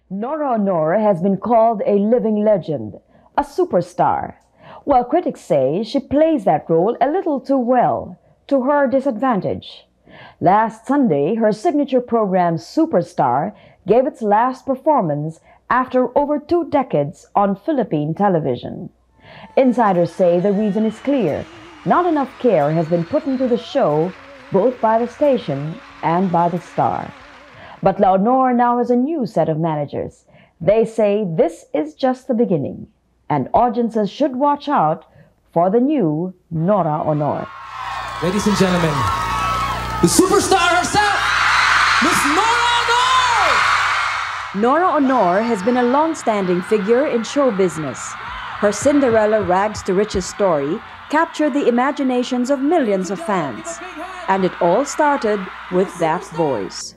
Nora Honor has been called a living legend, a superstar. While critics say she plays that role a little too well, to her disadvantage. Last Sunday, her signature program Superstar gave its last performance after over 2 decades on Philippine television. Insiders say the reason is clear. Not enough care has been put into the show, both by the station and by the star. But La Honor now has a new set of managers. They say this is just the beginning, and audiences should watch out for the new Nora Honor. Ladies and gentlemen, the superstar herself, Miss Nora Honor! Nora Honor has been a long-standing figure in show business. Her Cinderella rags to riches story captured the imaginations of millions of fans. And it all started with that voice.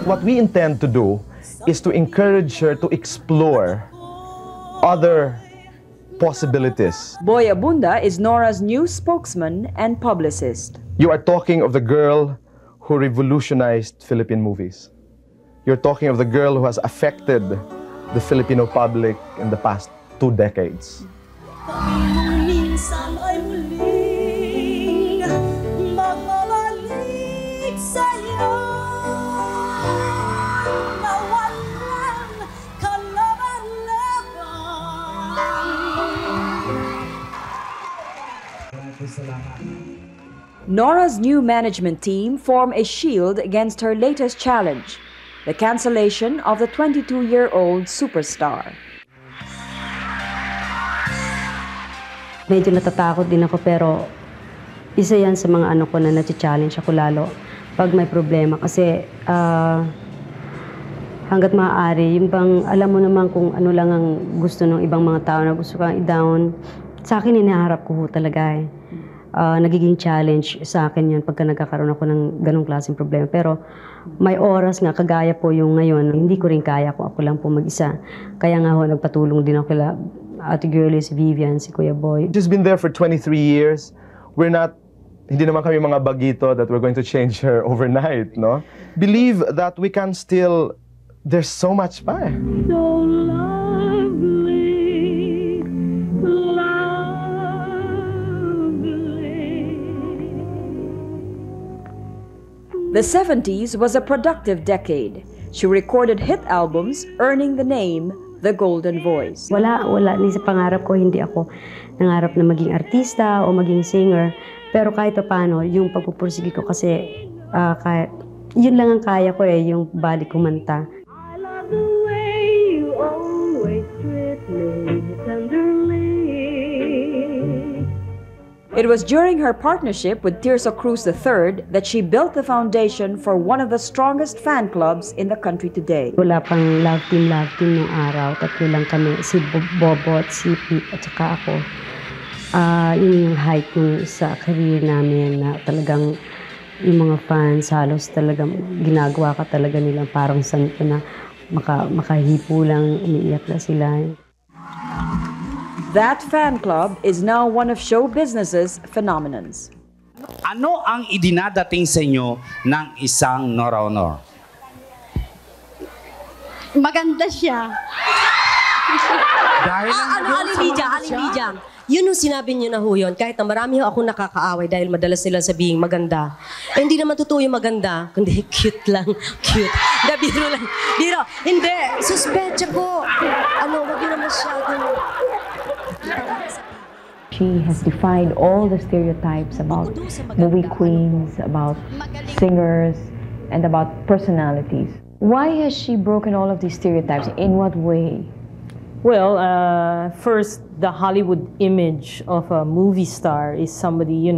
What we intend to do is to encourage her to explore other possibilities. Boy Abunda is Nora's new spokesman and publicist. You are talking of the girl who revolutionized Philippine movies. You're talking of the girl who has affected the Filipino public in the past 2 decades. Nora's new management team form a shield against her latest challenge, the cancellation of the 22-year-old superstar. Medyo natatakot din ako pero isa yan sa mga ano ko na na-challenge ako lalo pag may problema kasi hanggat maaari, yung bang alam mo naman kung ano lang ang gusto ng ibang mga tao na gusto kang i-down, sa akin hinaharap ko talaga eh. Nagiging challenge sa akin yun pagka nagkakaroon ako ng ganong klaseng problema. Pero may oras nga, kagaya po yung ngayon, hindi ko rin kaya kung ako lang po mag-isa. Kaya nga ho, nagpatulong din ako kila Ate Girlie, si Vivian, si Kuya Boy. She's been there for 23 years. Hindi naman kami mga bagito that we're going to change her overnight, no? Believe that we can still, there's so much pa eh. The 70s was a productive decade. She recorded hit albums, earning the name The Golden Voice. Wala. Ni sa pangarap ko, hindi ako nangarap na maging artista o maging singer. Pero kahit pa paano, yung pagpupursige ko kasi, yun lang ang kaya ko eh, yung balik kumanta. I love the way you always treat me tenderly. It was during her partnership with Tirso Cruz III that she built the foundation for one of the strongest fan clubs in the country today. Wala pang love team nung araw. Tatlo lang kami, si Bobot, si Pete, at saka ako. Yun yung height nung sa career namin na talagang yung mga fans halos talagang ginagawa ka talaga nila parang santo na makahipo lang, umiiyak na sila. That fan club is now one of show business's phenomenons. Ano ang idinadating sa inyo ng isang Nora Honor? Maganda siya. Dahil Alibijang. Yun yung sinabi niyo na ho yun. Kahit na marami ho ako nakakaaway dahil madalas sila sabihing maganda. Eh, hindi naman totoo yung maganda. Kundi cute lang. Cute. Biro lang. Biro. Hindi. Suspecha ko. Wag yun naman masyadong... She has defied all the stereotypes about movie queens, about singers, and about personalities. Why has she broken all of these stereotypes? In what way? Well, first, the Hollywood image of a movie star is somebody,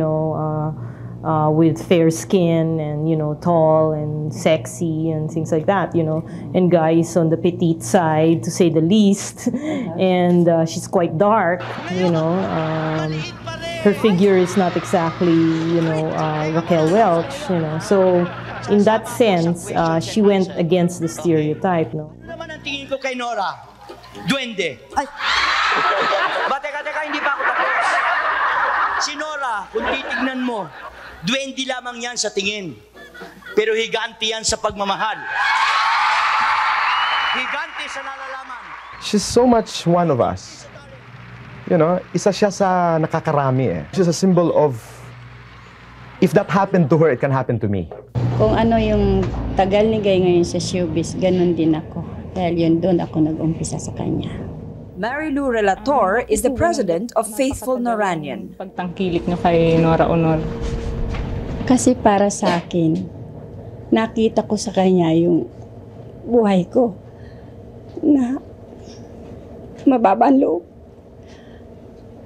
with fair skin and, tall and sexy and things like that, and guys on the petite side, to say the least. And she's quite dark, her figure is not exactly, Raquel Welch, So, in that sense, she went against the stereotype, no? Ano naman ang tingin ko kay Nora? Duwende. Ay, Teka, hindi pa ako tapos. Si Nora, kung titignan mo, duwende lamang yan sa tingin. Pero higante yan sa pagmamahal. Higante sa nalalaman. She's so much one of us. You know, isa siya sa nakakarami eh. She's a symbol of, if that happened to her, it can happen to me. Kung ano yung tagal ni Guy ngayon sa showbiz, ganun din ako. Dahil yun doon ako nag-umpisa sa kanya. Marilu Relator is the president of Faithful Noranian. Pagtangkilik na kay Nora Honor. Kasi para sa akin, nakita ko sa kanya yung buhay ko na mababa ang loob.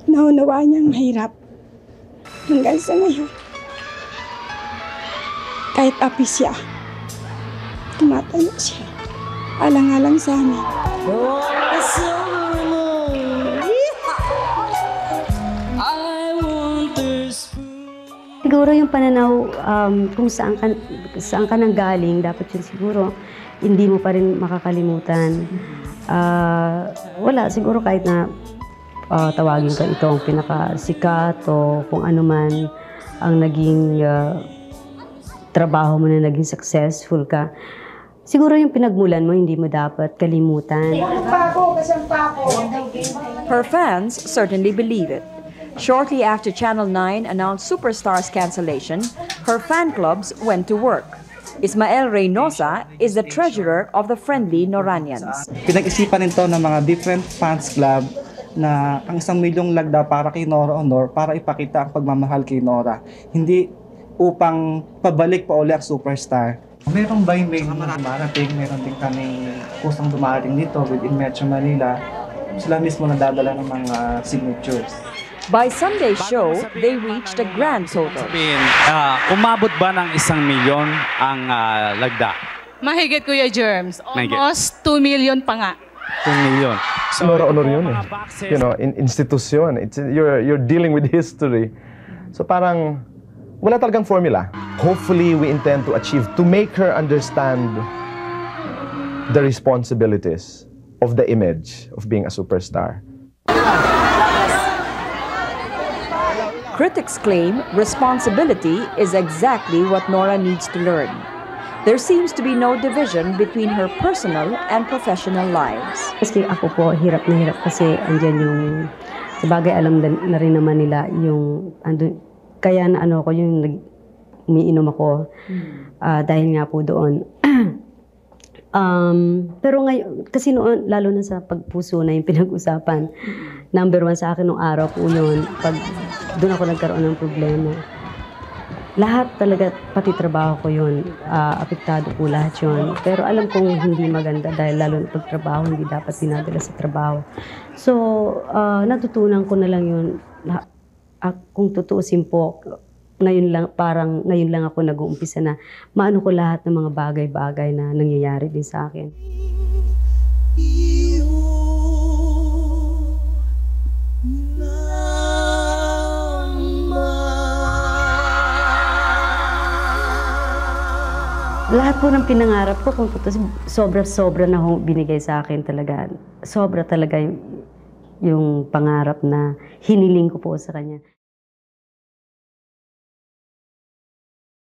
Naunawa niyang mahirap hanggang sa ngayon. Kahit api siya, tumatayo siya. Alang-alang sa amin. Siguro yung pananaw kung saan ka nanggaling, dapat yun siguro hindi mo pa rin makakalimutan. Wala, siguro kahit na tawagin ka ito ang pinakasikat o kung ano man ang naging trabaho mo na naging successful ka. Siguro yung pinagmulan mo, hindi mo dapat kalimutan. Her fans certainly believe it. Shortly after Channel 9 announced Superstar's cancellation, her fan clubs went to work. Ismael Reynosa is the treasurer of the Friendly Noranians. Pinag-isipan nito ng mga different fans club na ang 1 milyong lagda para kay Nora Honor para ipakita ang pagmamahal kay Nora. Hindi upang pabalik pa uli ang superstar. Meron ba yung may dumarating? Meron din kami kusang dumarating dito within Metro Manila. Sila mismo nadadala ng mga signatures. By Sunday's show, they reached a grand total. Umabot ba ng 1 milyon ang lagda? Mahigit, Kuya Germs. Mahigit. Almost 2 million pa nga. 2 milyon. Nora Honor yun eh. You know, institusyon. You're dealing with history. So parang wala talagang formula. Hopefully, we intend to achieve, to make her understand the responsibilities of the image of being a superstar. Critics claim responsibility is exactly what Nora needs to learn. There seems to be no division between her personal and professional lives. Kasi ako po, hirap na hirap kasi andyan yung, sabagay alam na rin naman nila yung, kaya na ano ko yung umiinom ako dahil nga po doon. Pero ngayon, kasi noon, lalo na sa pagpuso na yung pinag-usapan, number 1 sa akin nung araw po yun, pag doon ako nagkaroon ng problema. Lahat talaga, pati trabaho ko yun, apektado po lahat yun. Pero alam kong hindi maganda dahil lalo na pagtrabaho, hindi dapat dinadala sa trabaho. So, natutunan ko na lang yun, kung tutuusin po, ngayon lang ako nag-uumpisa na maano ko lahat ng mga bagay-bagay na nangyayari din sa akin. Lahat po ng pinangarap ko, kung sobra-sobra na binigay sa akin talaga. Sobra talaga yung pangarap na hiniling ko po sa kanya.